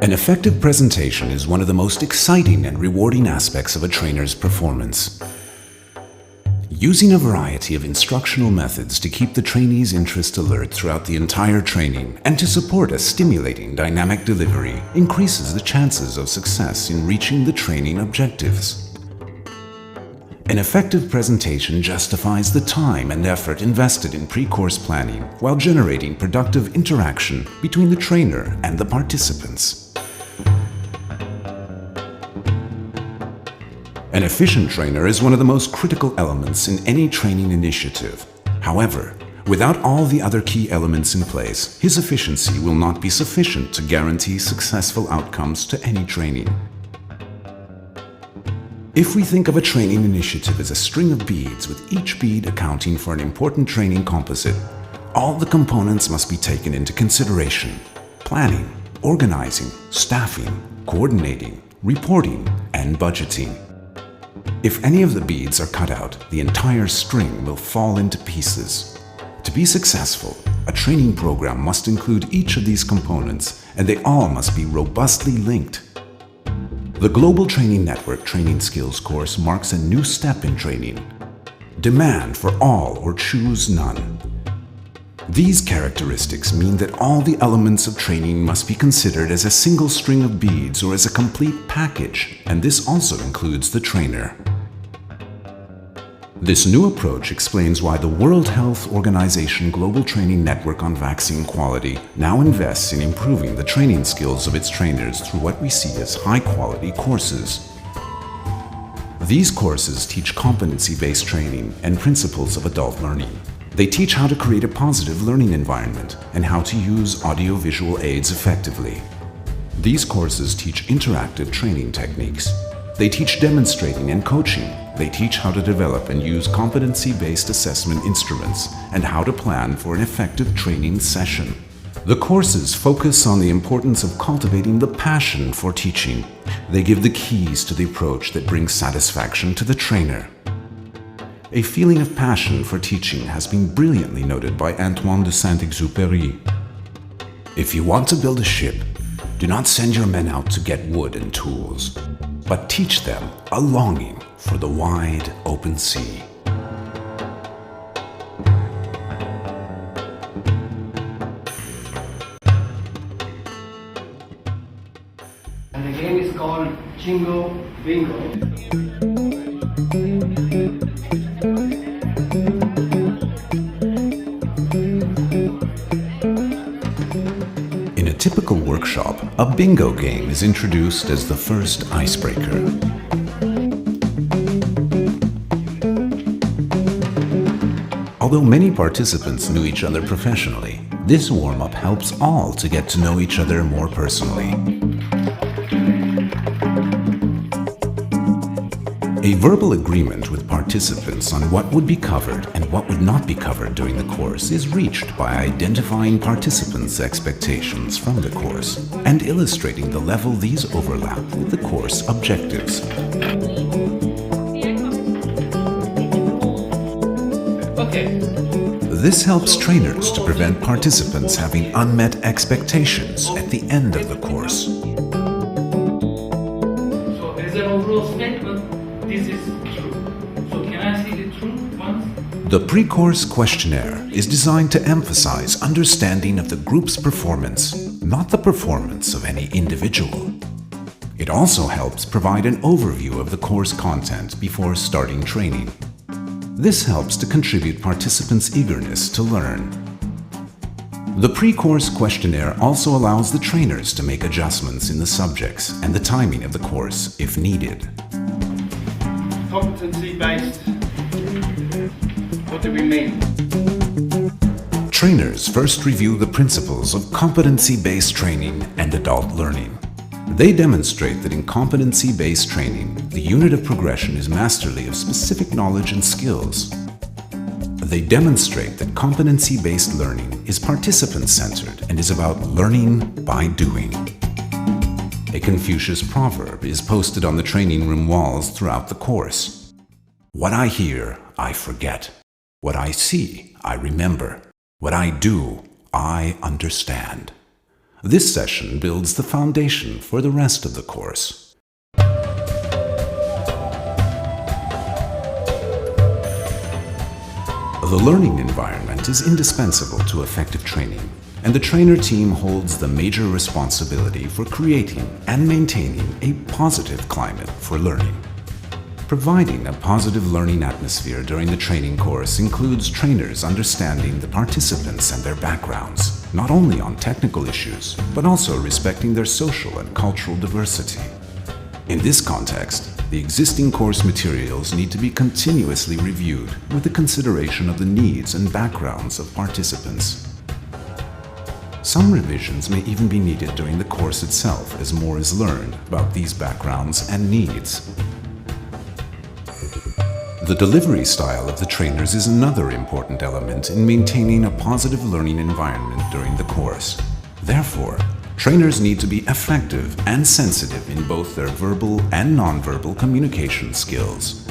An effective presentation is one of the most exciting and rewarding aspects of a trainer's performance. Using a variety of instructional methods to keep the trainee's interest alert throughout the entire training and to support a stimulating, dynamic delivery increases the chances of success in reaching the training objectives. An effective presentation justifies the time and effort invested in pre-course planning while generating productive interaction between the trainer and the participants. An efficient trainer is one of the most critical elements in any training initiative. However, without all the other key elements in place, his efficiency will not be sufficient to guarantee successful outcomes to any training. If we think of a training initiative as a string of beads, with each bead accounting for an important training composite, all the components must be taken into consideration: planning, organizing, staffing, coordinating, reporting, and budgeting. If any of the beads are cut out, the entire string will fall into pieces. To be successful, a training program must include each of these components, and they all must be robustly linked. The Global Training Network Training Skills course marks a new step in training. Demand for all or choose none. These characteristics mean that all the elements of training must be considered as a single string of beads or as a complete package, and this also includes the trainer. This new approach explains why the World Health Organization Global Training Network on Vaccine Quality now invests in improving the training skills of its trainers through what we see as high-quality courses. These courses teach competency-based training and principles of adult learning. They teach how to create a positive learning environment and how to use audio-visual aids effectively. These courses teach interactive training techniques. They teach demonstrating and coaching. They teach how to develop and use competency-based assessment instruments and how to plan for an effective training session. The courses focus on the importance of cultivating the passion for teaching. They give the keys to the approach that brings satisfaction to the trainer. A feeling of passion for teaching has been brilliantly noted by Antoine de Saint-Exupéry. If you want to build a ship, do not send your men out to get wood and tools, but teach them a longing for the wide open sea. And the game is called Jingo Bingo. In a typical workshop, a bingo game is introduced as the first icebreaker. Although many participants knew each other professionally, this warm-up helps all to get to know each other more personally. A verbal agreement with participants on what would be covered and what would not be covered during the course is reached by identifying participants' expectations from the course and illustrating the level these overlap with the course objectives. Okay. This helps trainers to prevent participants having unmet expectations at the end of the course. So as an overall statement, this is true. So can I see the true ones? The pre-course questionnaire is designed to emphasize understanding of the group's performance, not the performance of any individual. It also helps provide an overview of the course content before starting training. This helps to contribute participants' eagerness to learn. The pre-course questionnaire also allows the trainers to make adjustments in the subjects and the timing of the course if needed. Competency-based. What do we mean? Trainers first review the principles of competency-based training and adult learning. They demonstrate that in competency-based training, the unit of progression is mastery of specific knowledge and skills. They demonstrate that competency-based learning is participant-centered and is about learning by doing. A Confucius proverb is posted on the training room walls throughout the course. What I hear, I forget. What I see, I remember. What I do, I understand. This session builds the foundation for the rest of the course. The learning environment is indispensable to effective training, and the trainer team holds the major responsibility for creating and maintaining a positive climate for learning. Providing a positive learning atmosphere during the training course includes trainers understanding the participants and their backgrounds, not only on technical issues, but also respecting their social and cultural diversity. In this context, the existing course materials need to be continuously reviewed with the consideration of the needs and backgrounds of participants. Some revisions may even be needed during the course itself as more is learned about these backgrounds and needs. The delivery style of the trainers is another important element in maintaining a positive learning environment during the course. Therefore, trainers need to be effective and sensitive in both their verbal and nonverbal communication skills.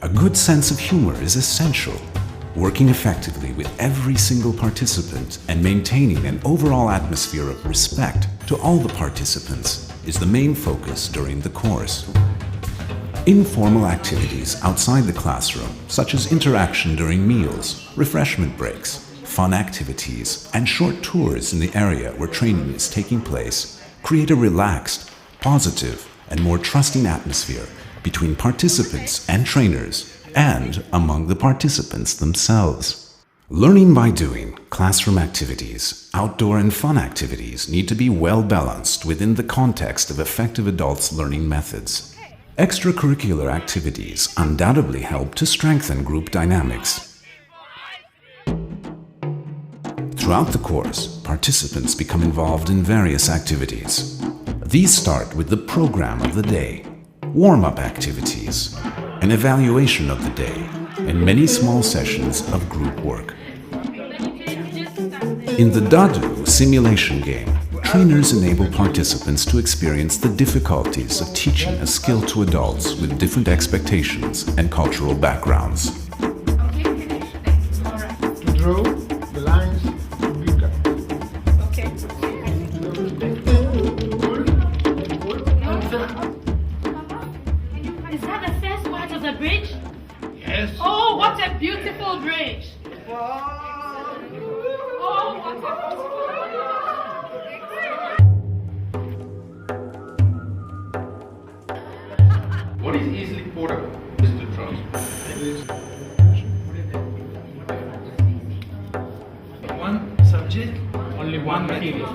A good sense of humor is essential. Working effectively with every single participant and maintaining an overall atmosphere of respect to all the participants is the main focus during the course. Informal activities outside the classroom, such as interaction during meals, refreshment breaks, fun activities, and short tours in the area where training is taking place, create a relaxed, positive, and more trusting atmosphere between participants and trainers, and among the participants themselves. Learning by doing, classroom activities, outdoor and fun activities need to be well balanced within the context of effective adults' learning methods. Extracurricular activities undoubtedly help to strengthen group dynamics. Throughout the course, participants become involved in various activities. These start with the program of the day, warm-up activities, an evaluation of the day, and many small sessions of group work. In the Dadu simulation game, trainers enable participants to experience the difficulties of teaching a skill to adults with different expectations and cultural backgrounds. To draw the lines to be cut. Okay. Is that the first part of the bridge? Yes. Oh, what a beautiful bridge! Oh, what a beautiful What is easily portable, Mr. Trust? One subject, only one material.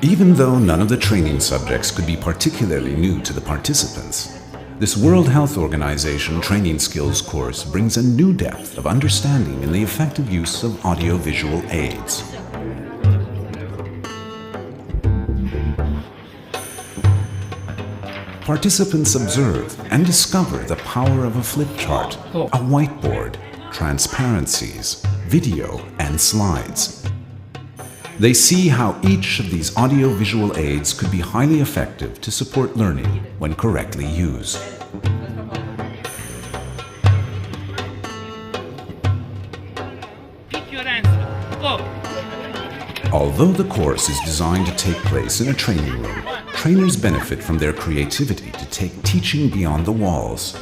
Even though none of the training subjects could be particularly new to the participants, this World Health Organization training skills course brings a new depth of understanding in the effective use of audiovisual aids. Participants observe and discover the power of a flip chart, a whiteboard, transparencies, video, and slides. They see how each of these audiovisual aids could be highly effective to support learning when correctly used. Pick your answer. Go. Although the course is designed to take place in a training room, trainers benefit from their creativity to take teaching beyond the walls.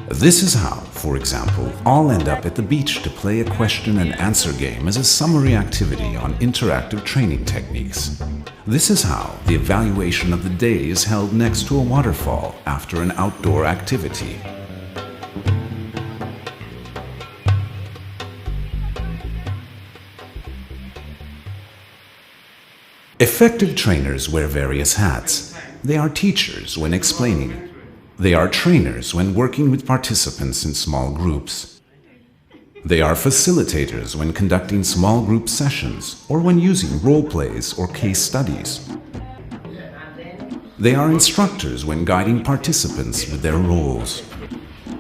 This is how, for example, all end up at the beach to play a question and answer game as a summary activity on interactive training techniques. This is how the evaluation of the day is held next to a waterfall after an outdoor activity. Effective trainers wear various hats. They are teachers when explaining. They are trainers when working with participants in small groups. They are facilitators when conducting small group sessions or when using role plays or case studies. They are instructors when guiding participants with their roles.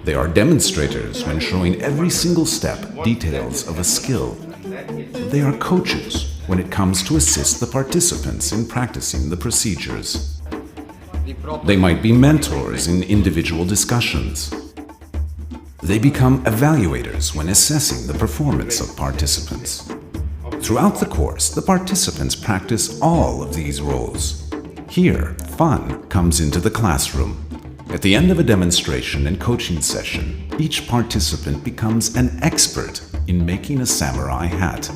They are demonstrators when showing every single step details of a skill. They are coaches when it comes to assist the participants in practicing the procedures. They might be mentors in individual discussions. They become evaluators when assessing the performance of participants. Throughout the course, the participants practice all of these roles. Here, fun comes into the classroom. At the end of a demonstration and coaching session, each participant becomes an expert in making a samurai hat.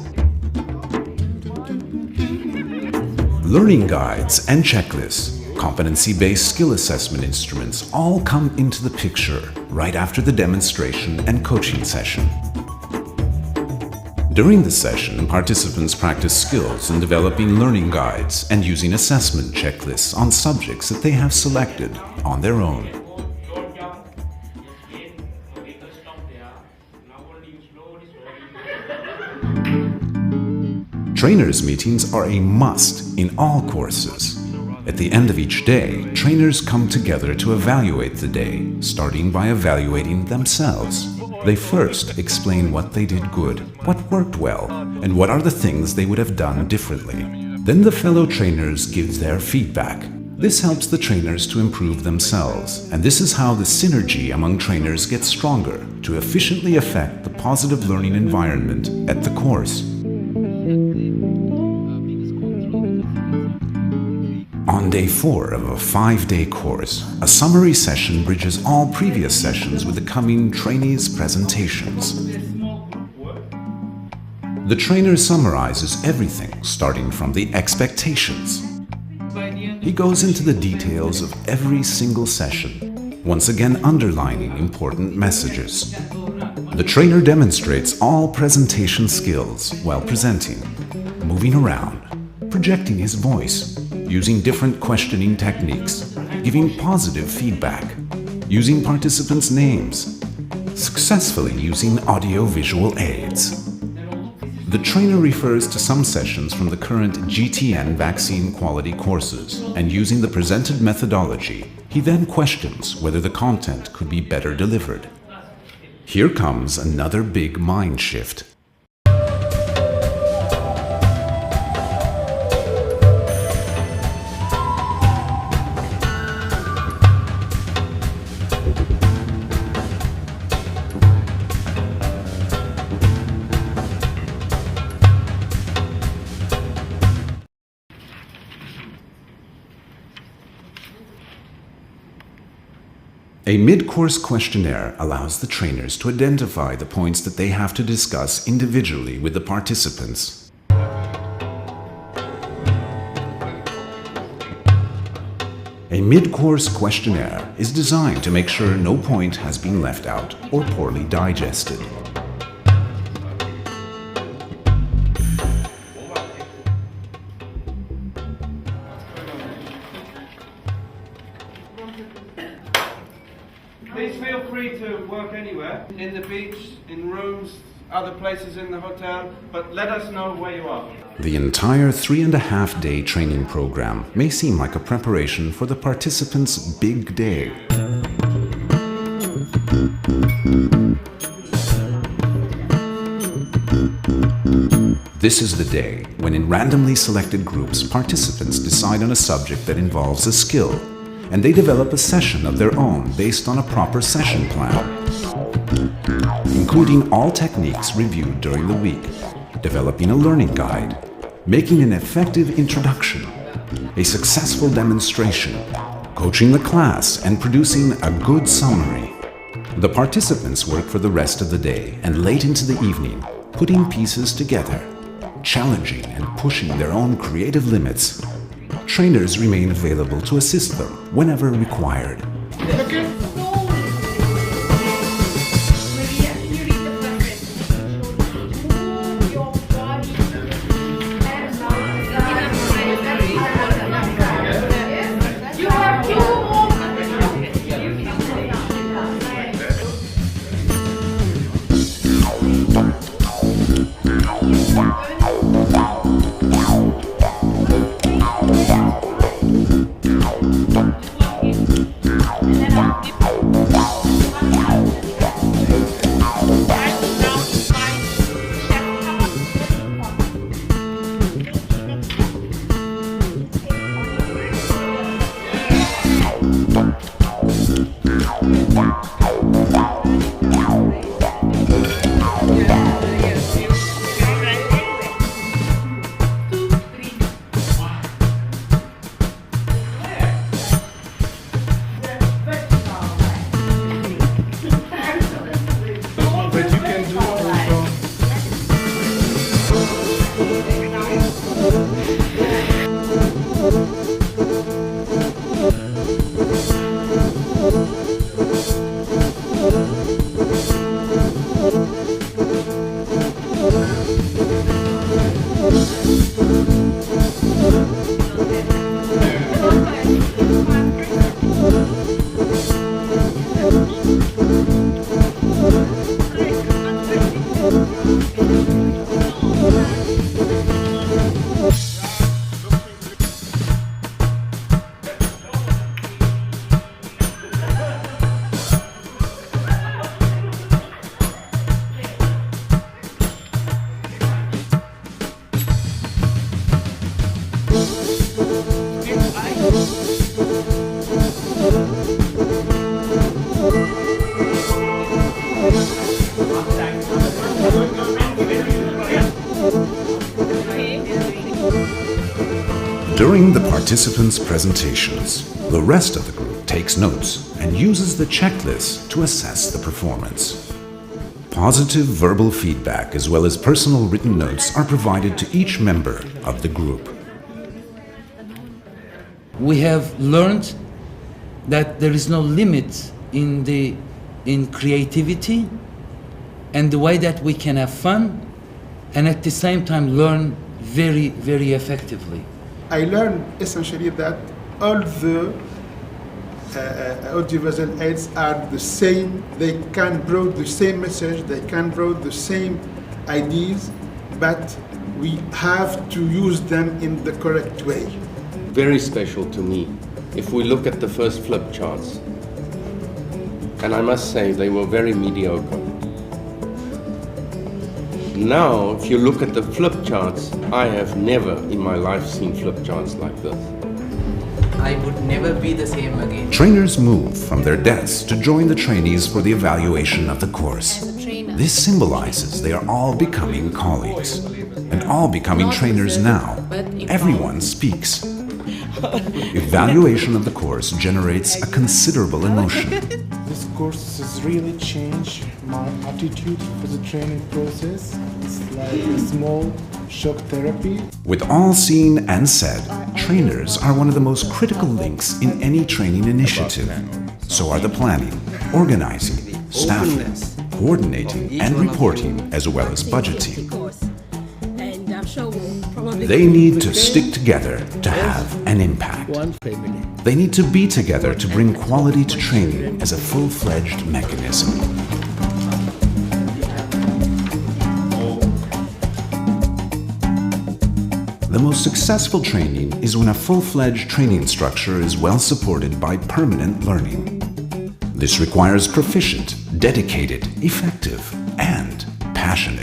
Learning guides and checklists, competency-based skill assessment instruments all come into the picture right after the demonstration and coaching session. During the session, participants practice skills in developing learning guides and using assessment checklists on subjects that they have selected on their own. Trainers' meetings are a must in all courses. At the end of each day, trainers come together to evaluate the day, starting by evaluating themselves. They first explain what they did good, what worked well, and what are the things they would have done differently. Then the fellow trainers give their feedback. This helps the trainers to improve themselves, and this is how the synergy among trainers gets stronger to efficiently affect the positive learning environment at the course. On day 4 of a 5-day course, a summary session bridges all previous sessions with the coming trainees' presentations. The trainer summarizes everything, starting from the expectations. He goes into the details of every single session, once again underlining important messages. The trainer demonstrates all presentation skills while presenting, moving around, projecting his voice, using different questioning techniques, giving positive feedback, using participants' names, successfully using audio-visual aids. The trainer refers to some sessions from the current GTN vaccine quality courses, and using the presented methodology, he then questions whether the content could be better delivered. Here comes another big mind shift. A mid-course questionnaire allows the trainers to identify the points that they have to discuss individually with the participants. A mid-course questionnaire is designed to make sure no point has been left out or poorly digested. Please feel free to work anywhere, in the beach, in rooms, other places in the hotel, but let us know where you are. The entire 3.5-day training program may seem like a preparation for the participants' big day. This is the day when in randomly selected groups, participants decide on a subject that involves a skill, and they develop a session of their own based on a proper session plan, including all techniques reviewed during the week, developing a learning guide, making an effective introduction, a successful demonstration, coaching the class, and producing a good summary. The participants work for the rest of the day and late into the evening, putting pieces together, challenging and pushing their own creative limits. Trainers remain available to assist them whenever required. During the participants' presentations, the rest of the group takes notes and uses the checklist to assess the performance. Positive verbal feedback as well as personal written notes are provided to each member of the group. We have learned that there is no limit in creativity and the way that we can have fun and at the same time learn very, very effectively. I learned essentially that all the audiovisual aids are the same. They can bring the same message, they can bring the same ideas, but we have to use them in the correct way. Very special to me. If we look at the first flip charts, and I must say they were very mediocre. Now, if you look at the flip charts, I have never in my life seen flip charts like this. I would never be the same again. Trainers move from their desks to join the trainees for the evaluation of the course. This symbolizes they are all becoming colleagues. And all becoming trainers now. Everyone speaks. Evaluation of the course generates a considerable emotion. This course has really changed my attitude for the training process. It's like a small shock therapy. With all seen and said, trainers are one of the most critical links in any training initiative. So are the planning, organizing, staffing, coordinating and reporting, as well as budgeting. They need to stick together to have an impact. They need to be together to bring quality to training as a full-fledged mechanism. The most successful training is when a full-fledged training structure is well supported by permanent learning. This requires proficient, dedicated, effective, and passionate